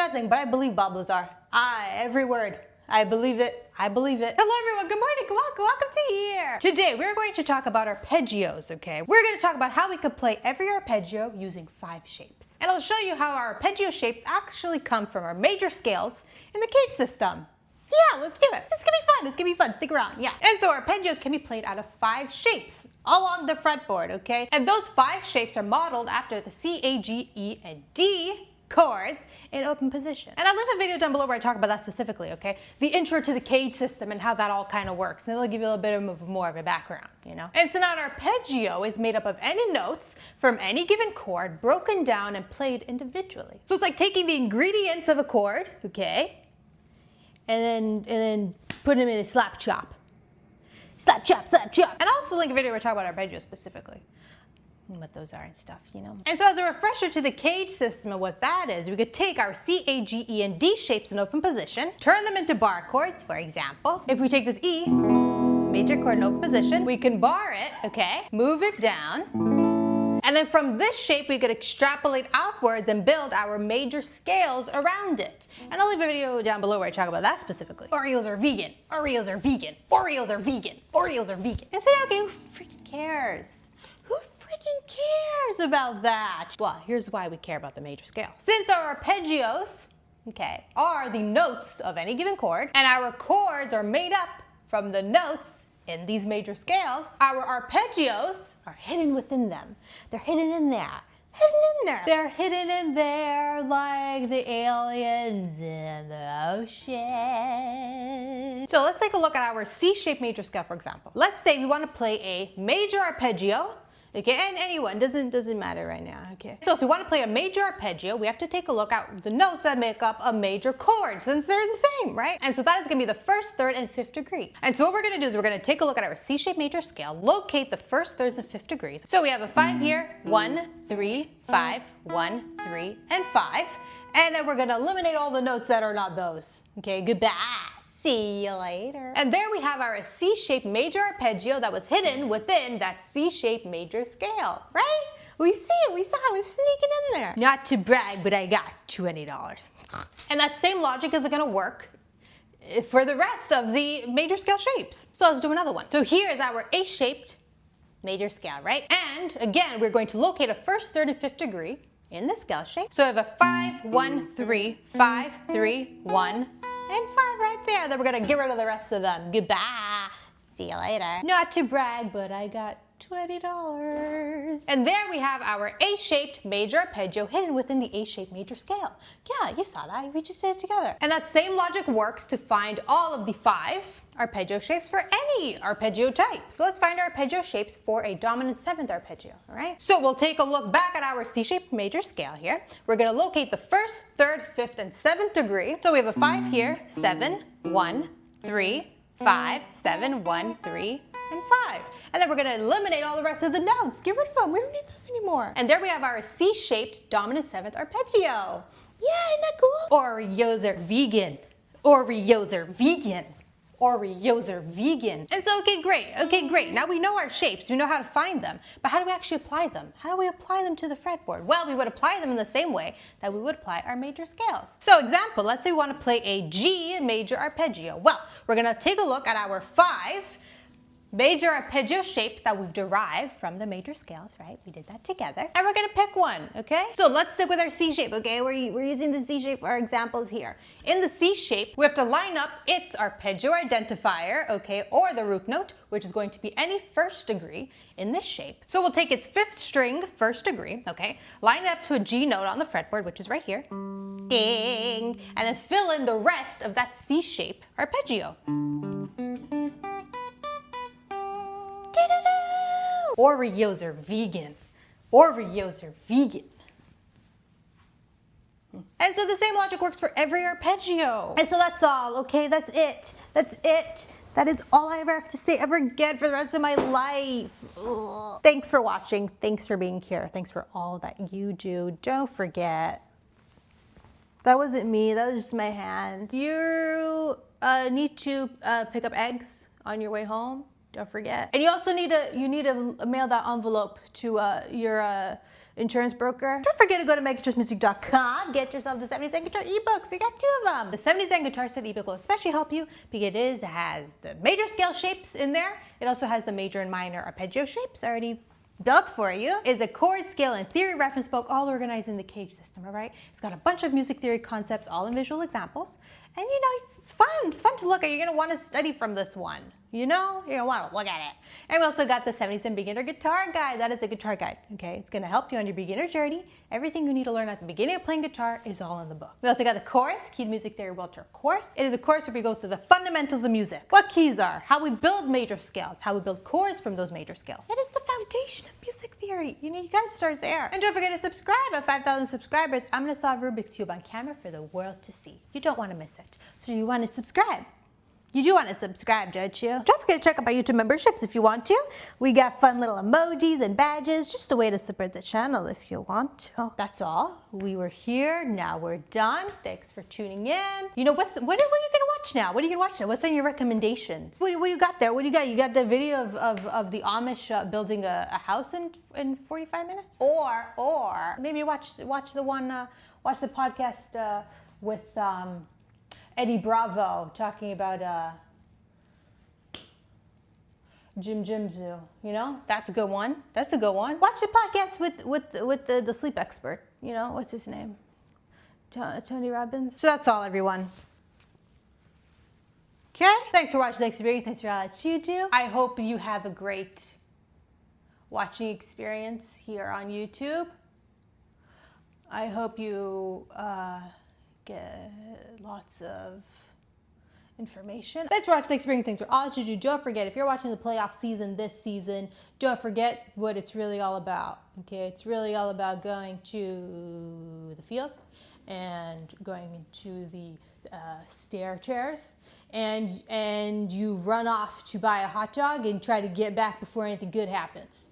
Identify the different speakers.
Speaker 1: nothing, but I believe Bob Lazar. Every word. I believe it. I believe it. Hello everyone, good morning, welcome to here. Today we're going to talk about arpeggios, okay? We're going to talk about how we could play every arpeggio using 5 shapes. And I'll show you how our arpeggio shapes actually come from our major scales in the cage system. Yeah, let's do it. This is gonna be fun. It's gonna be fun. Stick around. Yeah. And so arpeggios can be played out of 5 shapes along the fretboard, okay? And those 5 shapes are modeled after the C, A, G, E, and D chords in open position. And I'll leave a video down below where I talk about that specifically, okay? The intro to the cage system and how that all kind of works. And it'll give you a little bit of more of a background, you know? And so now an arpeggio is made up of any notes from any given chord broken down and played individually. So it's like taking the ingredients of a chord, okay? And then put them in a slap chop. Slap chop, slap chop. And I'll also link a video where I talk about arpeggios specifically. And what those are and stuff, you know. And so as a refresher to the cage system and what that is, we could take our C, A, G, E, and D shapes in open position, turn them into bar chords, for example. If we take this E, major chord in open position, we can bar it, okay, move it down. And then from this shape, we could extrapolate outwards and build our major scales around it. And I'll leave a video down below where I talk about that specifically. Oreos are vegan. Oreos are vegan. Oreos are vegan. Oreos are vegan. And so, okay, who freaking cares? Who freaking cares about that? Well, here's why we care about the major scales. Since our arpeggios, okay, are the notes of any given chord, and our chords are made up from the notes in these major scales, our arpeggios are hidden within them. They're hidden in there. Hidden in there. They're hidden in there like the aliens in the ocean. So let's take a look at our C-shaped major scale, for example. Let's say we want to play a major arpeggio. Okay, and anyone, doesn't matter right now, okay? So if we want to play a major arpeggio, we have to take a look at the notes that make up a major chord, since they're the same, right? And so that is going to be the 1st, 3rd, and 5th degree. And so what we're going to do is we're going to take a look at our C-shaped major scale, locate the 1st, 3rd, and 5th degrees. So we have a 5 here, 1, 3, 5, 1, 3, and 5. And then we're going to eliminate all the notes that are not those. Okay, goodbye. See you later. And there we have our C-shaped major arpeggio that was hidden within that C-shaped major scale, right? We see it, we saw it, was sneaking in there. Not to brag, but I got $20. And that same logic is gonna work for the rest of the major scale shapes. So let's do another one. So here is our A-shaped major scale, right? And again, we're going to locate a 1st, 3rd, and 5th degree in the scale shape. So we have a 5, 1, 3, 5, 3, 1, and 5 right there. Then we're gonna get rid of the rest of them. Goodbye. See you later. Not to brag, but I got $20. And there we have our A-shaped major arpeggio hidden within the A-shaped major scale. Yeah, you saw that. We just did it together. And that same logic works to find all of the 5 arpeggio shapes for any arpeggio type. So let's find our arpeggio shapes for a dominant 7th arpeggio, all right? So we'll take a look back at our C-shaped major scale here. We're gonna locate the 1st, 3rd, 5th, and 7th degree. So we have a 5 here, 7, 1, 3, 5, 7, 1, 3, and 5. And then we're gonna eliminate all the rest of the notes. Get rid of them, we don't need those anymore. And there we have our C-shaped dominant 7th arpeggio. Yeah, isn't that cool? Oreos are vegan. Oreos are vegan. Oreos are vegan. And so, okay, great. Now we know our shapes, we know how to find them, but how do we actually apply them? How do we apply them to the fretboard? Well, we would apply them in the same way that we would apply our major scales. So example, let's say we want to play a G major arpeggio. Well, we're gonna take a look at our 5 major arpeggio shapes that we've derived from the major scales, right? We did that together. And we're gonna pick one, okay? So let's stick with our C shape, okay? We're using the C shape for our examples here. In the C shape, we have to line up its arpeggio identifier, okay, or the root note, which is going to be any 1st degree in this shape. So we'll take its 5th string, 1st degree, okay? Line it up to a G note on the fretboard, which is right here. Ding! And then fill in the rest of that C shape arpeggio. Oreos are vegan. Oreos are vegan. And so the same logic works for every arpeggio. And so that's all, okay? That's it. That's it. That is all I ever have to say ever again for the rest of my life. Ugh. Thanks for watching. Thanks for being here. Thanks for all that you do. Don't forget, that wasn't me. That was just my hand. You need to pick up eggs on your way home. Don't forget. And you also need to mail that envelope to your insurance broker. Don't forget to go to meganchurchmusic.com. Get yourself the 70 Cent Guitar eBooks. You got 2 of them. The 70 Cent Guitar Set eBook will especially help you because it has the major scale shapes in there. It also has the major and minor arpeggio shapes already built for you. Is a chord, scale, and theory reference book all organized in the cage system, all right? It's got a bunch of music theory concepts, all in visual examples. And you know, it's fun. It's fun to look at. You're gonna want to study from this one. You know, you're gonna want to look at it. And we also got the 70 Cent Beginner Guitar Guide. That is a guitar guide, okay? It's gonna help you on your beginner journey. Everything you need to learn at the beginning of playing guitar is all in the book. We also got the course, Key to Music Theory World Tour course. It is a course where we go through the fundamentals of music, what keys are, how we build major scales, how we build chords from those major scales. It is the foundation of music theory. You know, you gotta start there. And don't forget to subscribe. At 5,000 subscribers, I'm gonna solve Rubik's Cube on camera for the world to see. You don't wanna miss it. So you wanna subscribe. You do want to subscribe, don't you? Don't forget to check out my YouTube memberships if you want to. We got fun little emojis and badges, just a way to support the channel if you want to. That's all. We were here, now we're done. Thanks for tuning in. You know, what are you gonna watch now? What are you gonna watch now? What's on your recommendations? What do you got there? What do you got? You got the video of the Amish building a house in 45 minutes? Or maybe watch the one, watch the podcast with Eddie Bravo talking about Jim Zoo. You know, that's a good one. That's a good one. Watch the podcast with the sleep expert. You know, what's his name? Tony Robbins. So that's all, everyone. Okay. Thanks for watching. Thanks for being. Thanks for all that you do. I hope you have a great watching experience here on YouTube. I hope you get lots of information. Thanks for watching. Thanks for bringing things for all that you do. Don't forget, if you're watching the playoff season this season, don't forget what it's really all about. Okay, it's really all about going to the field and going into the stair chairs, and you run off to buy a hot dog and try to get back before anything good happens.